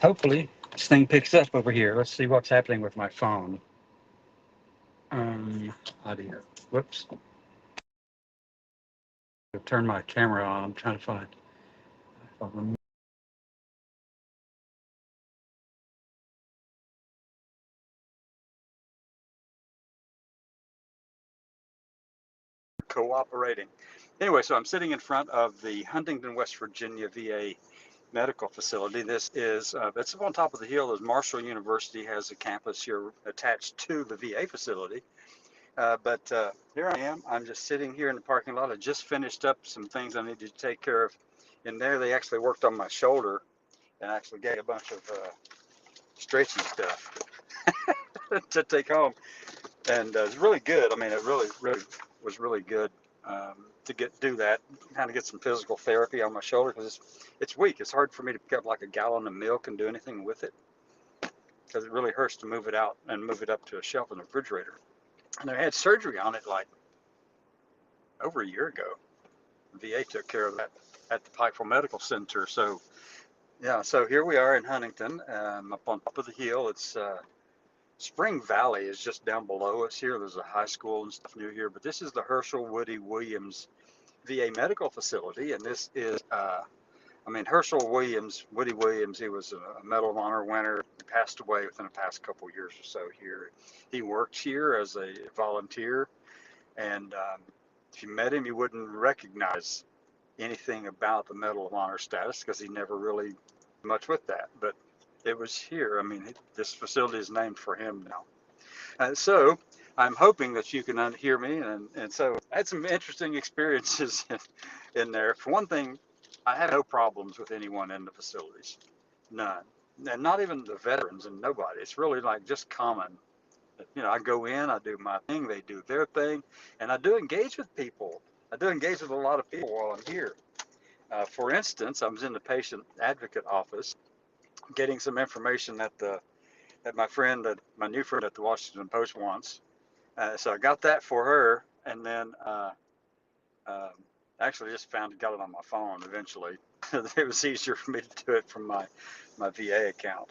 Hopefully, this thing picks up over here. Let's see what's happening with my phone. Audio. Whoops. Turn my camera on. I'm trying to find. Cooperating. Anyway, so I'm sitting in front of the Huntington, West Virginia VA medical facility. This is it's up on top of the hill. As Marshall University has a campus here attached to the VA facility. But here I am. I'm just sitting here in the parking lot. I just finished up some things I needed to take care of. In there, they actually worked on my shoulder and actually gave a bunch of stretchy stuff to take home. And it's really good. I mean, it really was really good to do that, kind of get some physical therapy on my shoulder because it's weak. It's hard for me to pick up like a gallon of milk and do anything with it because it really hurts to move it out and move it up to a shelf in the refrigerator. And I had surgery on it like over a year ago. The VA took care of that at the Pikeville Medical Center. So yeah, so here we are in Huntington, up on top of the hill. It's Spring Valley is just down below us here. There's a high school and stuff near here, but this is the Hershel Woody Williams VA medical facility, and this is Woody Williams, he was a Medal of Honor winner. He passed away within the past couple of years or so here. He worked here as a volunteer, and if you met him, you wouldn't recognize anything about the Medal of Honor status because he never really much with that. But it was here. I mean, this facility is named for him now. So I'm hoping that you can hear me. And so I had some interesting experiences in there. For one thing, I have no problems with anyone in the facilities, none. And not even the veterans and nobody. It's really like just common. You know, I go in, I do my thing, they do their thing, and I do engage with people. I do engage with a lot of people while I'm here. For instance, I was in the patient advocate office getting some information that my new friend at the Washington Post wants. So I got that for her, and then uh, actually just got it on my phone eventually. It was easier for me to do it from my VA account.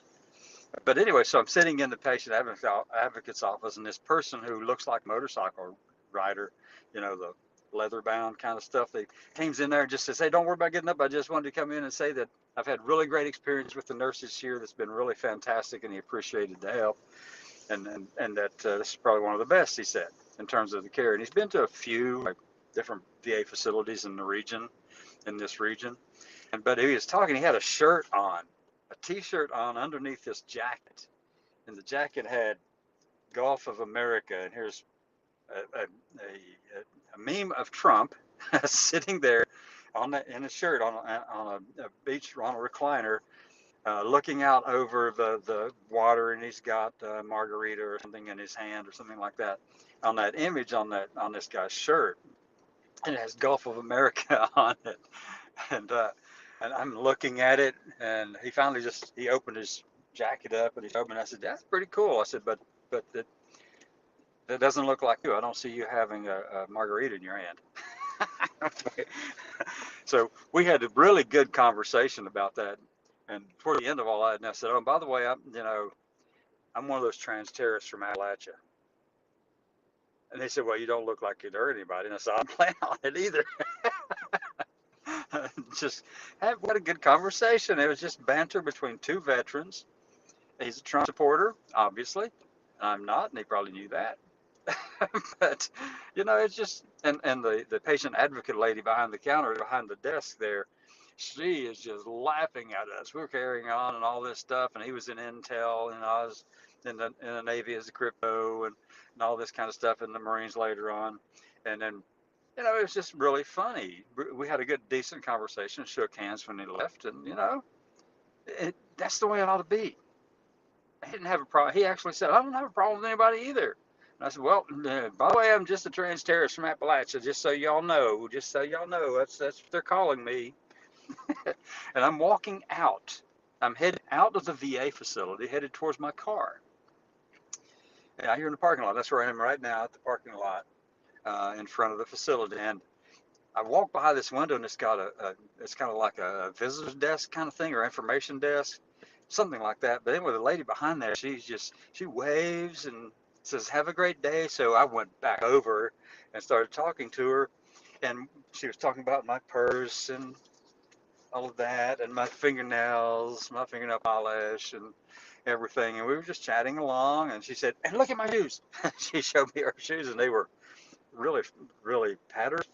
But anyway, so I'm sitting in the patient advocate's office, and this person who looks like a motorcycle rider, you know, the leather bound kind of stuff, they comes in there and just says, "Hey, don't worry about getting up. I just wanted to come in and say that I've had really great experience with the nurses here. That's been really fantastic, and he appreciated the help, and that this is probably one of the best," he said, in terms of the care. And he's been to a few like different VA facilities in this region. But he was talking. He had a shirt on, a T-shirt on underneath this jacket, and the jacket had "Gulf of America." And here's a meme of Trump sitting there in a shirt on a beach on a recliner, looking out over the water, and he's got a margarita or something in his hand or something like that. On that image on this guy's shirt, and it has "Gulf of America" on it, and I'm looking at it, and he finally he opened his jacket up, and I said, "That's pretty cool." I said, but that doesn't look like you. I don't see you having a margarita in your hand. So we had a really good conversation about that. And toward the end of all that, and I said, "Oh, by the way, I'm one of those trans terrorists from Appalachia." And they said, "Well, you don't look like you'd hurt anybody." And I said, "I don't plan on it either." Just what a good conversation. It was just banter between two veterans. He's a Trump supporter, obviously. I'm not, and he probably knew that. But it's just and the patient advocate lady behind the counter, behind the desk there, she is just laughing at us. We're carrying on and all this stuff, and he was in Intel, and I was in the Navy as a crypto and all this kind of stuff in the Marines later on. And then it was just really funny. We had a good decent conversation, shook hands when he left, and that's the way it ought to be. He didn't have a problem. He actually said, "I don't have a problem with anybody either." And I said, "Well, by the way, I'm just a trans terrorist from Appalachia, just so y'all know. Just so y'all know, that's what they're calling me." And I'm walking out. I'm headed out of the VA facility, headed towards my car. And out here in the parking lot. That's where I am right now, at the parking lot, in front of the facility. And I walk by this window, and it's got it's kind of like a visitor's desk kind of thing, or information desk. something like that. But anyway, the lady behind there, she waves and says, "Have a great day." So I went back over and started talking to her, and she was talking about my purse and all of that, and my fingernails, my fingernail polish, and everything. And we were just chatting along, and she said, "And look at my shoes." She showed me her shoes, and they were really, really patterned,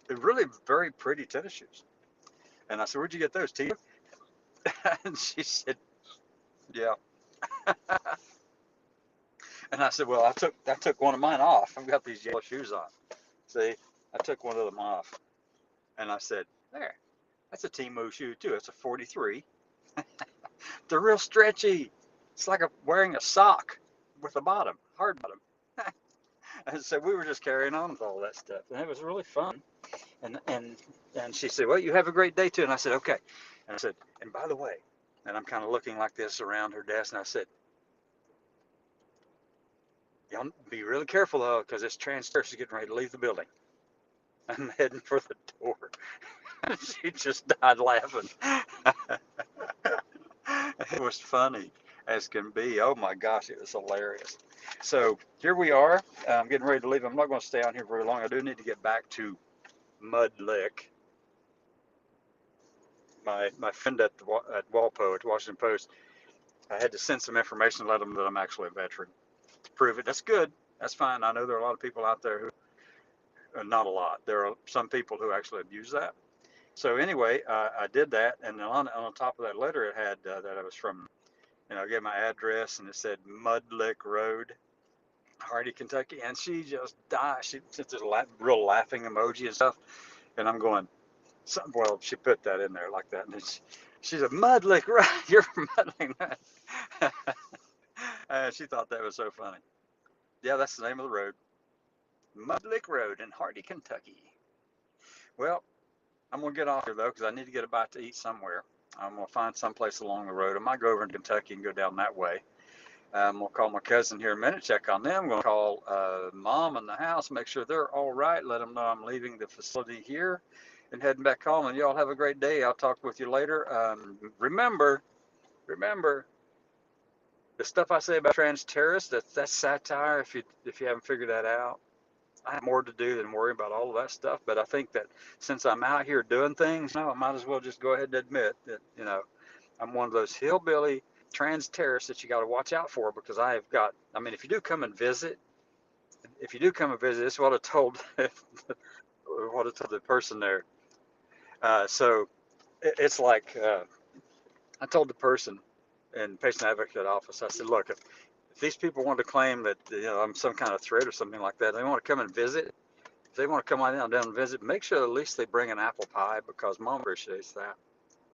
really very pretty tennis shoes. And I said, "Where'd you get those, Tia?" And she said, "Yeah." And I said, "Well, I took one of mine off. I've got these yellow shoes on. See, I took one of them off." And I said, "There, that's a Temu shoe too. It's a 43. They're real stretchy. It's like wearing a sock with a bottom, hard bottom." And so we were just carrying on with all that stuff, and it was really fun. And she said, "Well, you have a great day too." And I said, "Okay." And I said, "And by the way," and I'm kind of looking like this around her desk, and I said, "Y'all be really careful though, because this trans nurse is getting ready to leave the building." I'm heading for the door. She just died laughing. It was funny as can be. Oh my gosh, it was hilarious. So here we are. I'm getting ready to leave. I'm not going to stay on here very long. I do need to get back to Mud Lick. My friend at Walpo at Washington Post, I had to send some information to let them that I'm actually a veteran to prove it. That's good. That's fine. I know there are a lot of people out there who, not a lot. There are some people who actually abuse that. So anyway, I did that, and on the top of that letter, it had that I was from, I gave my address, and it said Mud Lick Road, Hardy, Kentucky, and she just died. She sent this real laughing emoji and stuff, and I'm going, well, she put that in there like that, and she's a Mud Lick Road. You're muddling that. She thought that was so funny. Yeah, that's the name of the road, Mud Lick Road in Hardy, Kentucky. Well, I'm gonna get off here though, because I need to get a bite to eat somewhere. I'm gonna find someplace along the road. I might go over in Kentucky and go down that way. I'm gonna call my cousin here in a minute, check on them. I'm gonna call mom in the house, make sure they're all right. Let them know I'm leaving the facility here and heading back home. And y'all have a great day. I'll talk with you later. Remember, the stuff I say about trans terrorists. That's satire. If you haven't figured that out. I have more to do than worry about all of that stuff. But I think that since I'm out here doing things, I might as well just go ahead and admit that, I'm one of those hillbilly trans terrorists that you got to watch out for, because if you do come and visit, this is what I told, what I told the person there. So it's like, I told the person in patient advocate office, I said, look, if these people want to claim that, I'm some kind of threat or something like that, they want to come and visit. If they want to come on down and visit, make sure at least they bring an apple pie, because mom appreciates that.